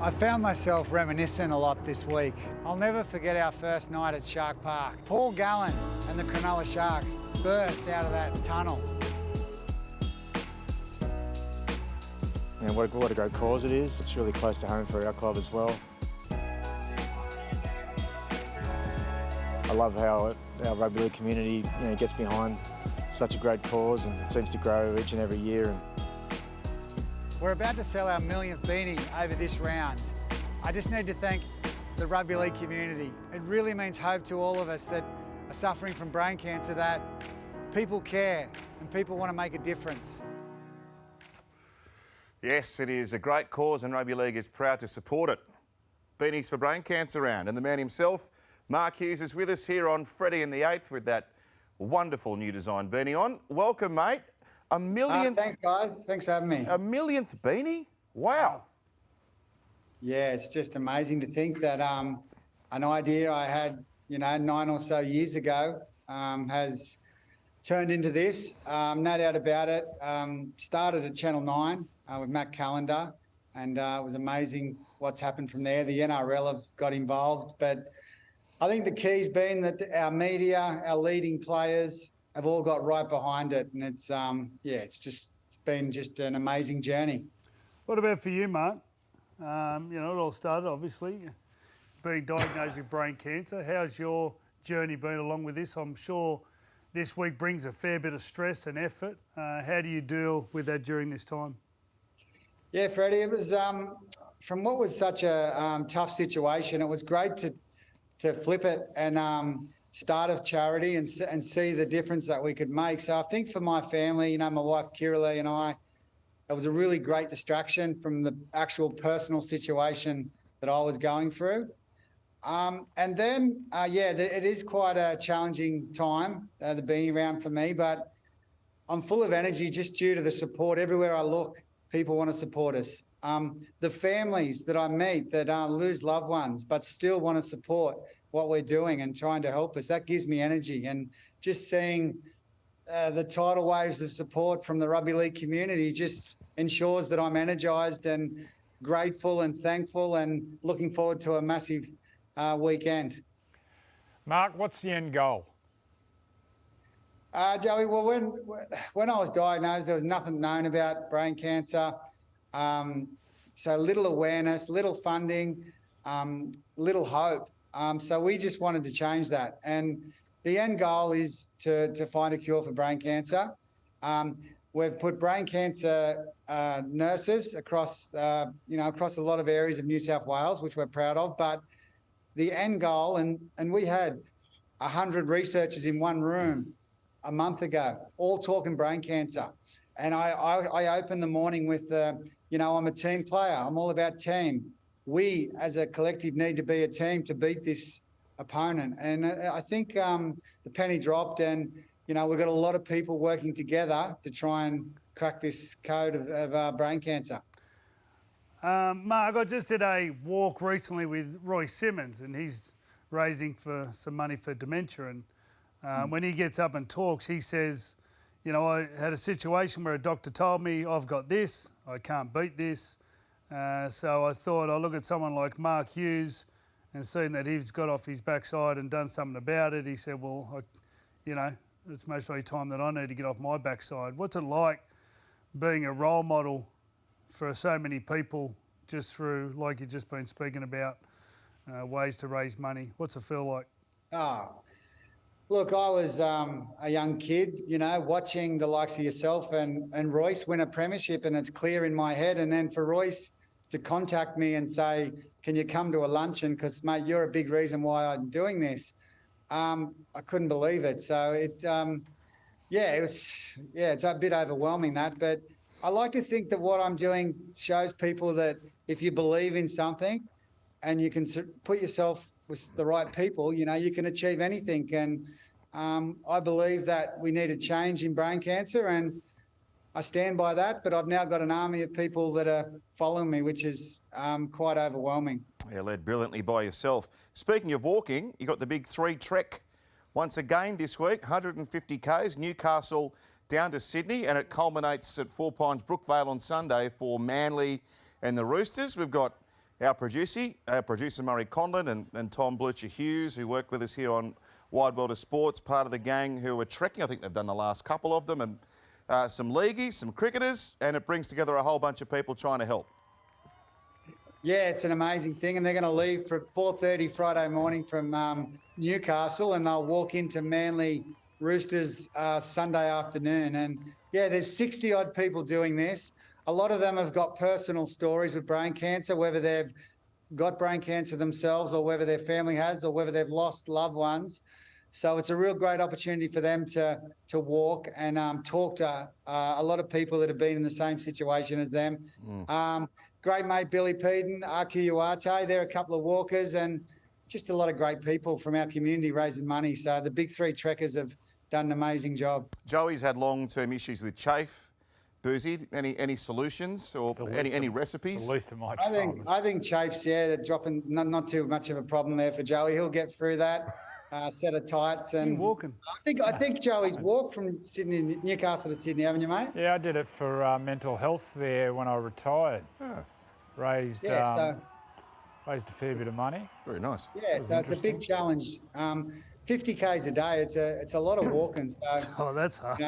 I found myself reminiscing a lot this week. I'll never forget our first night at Shark Park. Paul Gallen and the Cronulla Sharks burst out of that tunnel. And what a great cause it is. It's really close to home for our club as well. I love how our rugby league community gets behind such a great cause and seems to grow each and every year. We're about to sell our millionth beanie over this round. I just need to thank the rugby league community. It really means hope to all of us that are suffering from brain cancer, that people care and people want to make a difference. Yes, it is a great cause and rugby league is proud to support it. Beanies for Brain Cancer round, and the man himself, Mark Hughes, is with us here on Freddy the Eighth with that wonderful new design beanie on. Welcome, mate. A millionth... Thanks, guys. Thanks for having me. A millionth beanie? Wow. Yeah, it's just amazing to think that an idea I had, 9 or so years ago has turned into this. No doubt about it. Started at Channel 9 with Matt Callender, and it was amazing what's happened from there. The NRL have got involved, but I think the key's been that our media, our leading players have all got right behind it, and it's it's been just an amazing journey. What about for you, Mark? It all started obviously being diagnosed with brain cancer. How's your journey been along with this? I'm sure this week brings a fair bit of stress and effort. How do you deal with that during this time? Yeah, Freddie, it was from what was such a tough situation. It was great to flip it and start a charity and see the difference that we could make. So I think for my family, my wife Kiralee and I, it was a really great distraction from the actual personal situation that I was going through. And then, it is quite a challenging time, the Beanie Round for me, but I'm full of energy just due to the support. Everywhere I look, people want to support us. The families that I meet that lose loved ones but still want to support what we're doing and trying to help us, that gives me energy. And just seeing the tidal waves of support from the rugby league community just ensures that I'm energised and grateful and thankful and looking forward to a massive weekend. Mark, what's the end goal? Joey, well, when I was diagnosed, there was nothing known about brain cancer. So little awareness, little funding, little hope. So we just wanted to change that. And the end goal is to find a cure for brain cancer. We've put brain cancer nurses across, across a lot of areas of New South Wales, which we're proud of. But the end goal, and we had 100 researchers in one room a month ago, all talking brain cancer. And I opened the morning with, I'm a team player. I'm all about team. We, as a collective, need to be a team to beat this opponent. And I think the penny dropped, and we've got a lot of people working together to try and crack this code of brain cancer. Mark, I just did a walk recently with Roy Simmons, and he's raising for some money for dementia. And when he gets up and talks, he says, I had a situation where a doctor told me I've got this, I can't beat this. So I thought I'll look at someone like Mark Hughes and seeing that he's got off his backside and done something about it. He said, well, it's most likely time that I need to get off my backside. What's it like being a role model for so many people just through, like you've just been speaking about, ways to raise money? What's it feel like? Look, I was a young kid, watching the likes of yourself and Royce win a premiership, and it's clear in my head. And then for Royce to contact me and say, can you come to a luncheon? Because, mate, you're a big reason why I'm doing this. I couldn't believe it. So it's a bit overwhelming, that. But I like to think that what I'm doing shows people that if you believe in something and you can put yourself with the right people, you can achieve anything. And I believe that we need a change in brain cancer, and I stand by that. But I've now got an army of people that are following me, which is quite overwhelming. Yeah, led brilliantly by yourself. Speaking of walking, you got the big 3 trek once again this week, 150 Ks, Newcastle down to Sydney, and it culminates at Four Pines Brookvale on Sunday for Manly and the Roosters. We've got our producer Murray Conlon and Tom Blucher Hughes, who work with us here on Wide World of Sports, part of the gang who are trekking. I think they've done the last couple of them, and some leagueies, some cricketers, and it brings together a whole bunch of people trying to help. Yeah, it's an amazing thing, and they're going to leave for 4:30 Friday morning from Newcastle, and they'll walk into Manly Roosters Sunday afternoon. And yeah, there's 60 odd people doing this. A lot of them have got personal stories with brain cancer, whether they've got brain cancer themselves or whether their family has or whether they've lost loved ones. So it's a real great opportunity for them to walk and talk to a lot of people that have been in the same situation as them. Great mate Billy Peden, Aku Uate, they're a couple of walkers, and just a lot of great people from our community raising money. So the big three trekkers have done an amazing job. Joey's had long-term issues with chafe. Boozy, any solutions or any recipes? It's the least of my I troubles. think chafes, yeah, they're dropping not too much of a problem there for Joey. He'll get through that. Set of tights and walking. I think Joey's walked from Newcastle to Sydney, haven't you, mate? Yeah, I did it for mental health there when I retired. Raised raised a fair bit of money. Very nice. Yeah, so it's a big challenge. 50 k's a day. It's a lot of walking. So Oh, that's hard.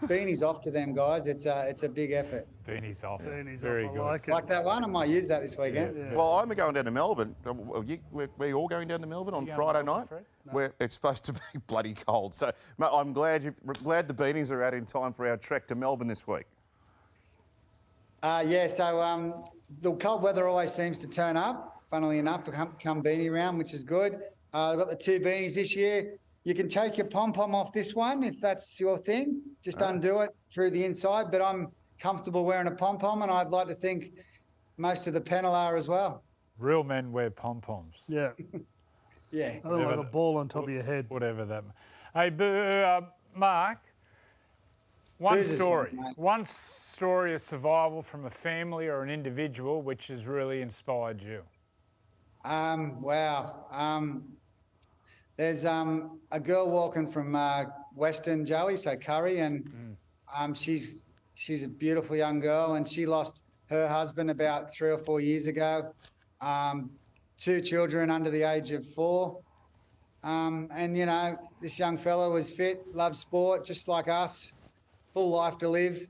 Beanie's off to them guys. It's a big effort. Beanie's off. Beanie's Very off, I good. like it. Like that one, I might use that this weekend. Yeah. Well, I'm going down to Melbourne. We're all going down to Melbourne on going Friday to Melbourne, night, Fred? where it's supposed to be bloody cold. So mate, I'm glad the beanies are out in time for our trek to Melbourne this week. So the cold weather always seems to turn up, funnily enough, to come Beanie Round, which is good. I've got the two beanies this year. You can take your pom-pom off this one if that's your thing. Just undo it through the inside, but I'm comfortable wearing a pom-pom, and I'd like to think most of the panel are as well. Real men wear pom-poms. Yeah. Yeah. I don't like a ball on top of your head. Whatever that. Hey, Mark. Who's this one, mate? One story of survival from a family or an individual which has really inspired you. Wow. There's a girl walking from Western, Joey, so Curry, and she's a beautiful young girl, and she lost her husband about 3 or 4 years ago. 2 children under the age of 4. And, you know, this young fella was fit, loved sport, just like us, full life to live,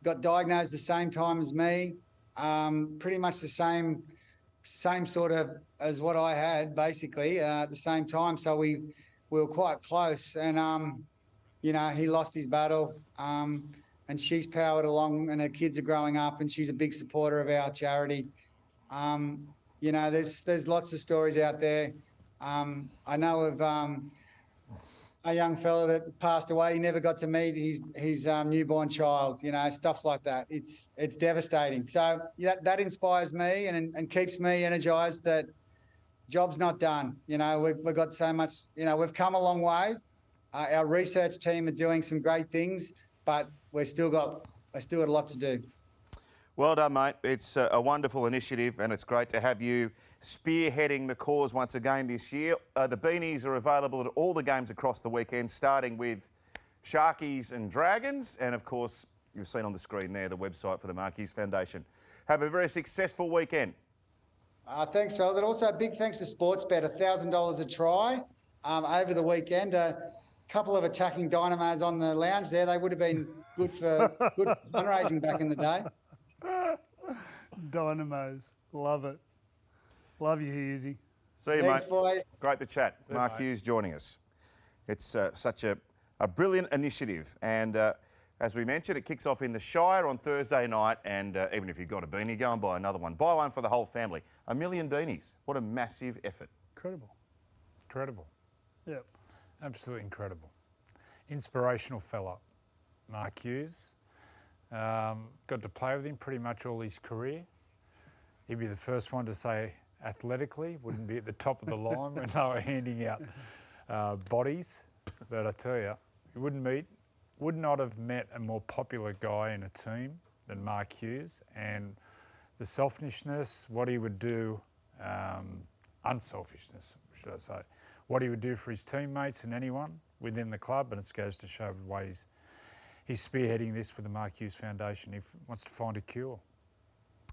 got diagnosed the same time as me, pretty much the same sort of as what I had, basically, at the same time. So we were quite close, and, you know, he lost his battle, and she's powered along, and her kids are growing up, and she's a big supporter of our charity. You know, there's lots of stories out there. I know of a young fella that passed away. He never got to meet his newborn child. You know, stuff like that. It's devastating. So that inspires me and keeps me energized that job's not done. You know, we've got so much. You know, we've come a long way. Our research team are doing some great things, but we've still got a lot to do. Well done, mate. It's a wonderful initiative, and it's great to have you spearheading the cause once again this year. The beanies are available at all the games across the weekend, starting with Sharkies and Dragons, and of course, you've seen on the screen there the website for the Mark Hughes Foundation. Have a very successful weekend. Thanks, fellas. And also a big thanks to Sportsbet, $1,000 a try over the weekend. A couple of attacking dynamos on the lounge there. They would have been good for good fundraising back in the day. Dynamos. Love it. Love you, Hughesy. See you, Thanks, mate. boys. Great to chat. you, Mark mate. Hughes joining us. It's such a brilliant initiative, and as we mentioned, it kicks off in the Shire on Thursday night, and even if you've got a beanie, go and buy another one. Buy one for the whole family. 1 million beanies. What a massive effort. Incredible. Incredible. Yep. Absolutely incredible. Inspirational fella, Mark Hughes. Got to play with him pretty much all his career. He'd be the first one to say athletically, wouldn't be at the top of the line when they were handing out bodies. But I tell you, you would not have met a more popular guy in a team than Mark Hughes, and the selfishness, what he would do, unselfishness, should I say, what he would do for his teammates and anyone within the club, and it goes to show the ways he's spearheading this with the Mark Hughes Foundation. He wants to find a cure.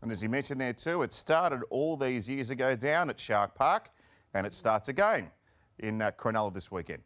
And as he mentioned there too, it started all these years ago down at Shark Park, and it starts again in Cronulla this weekend.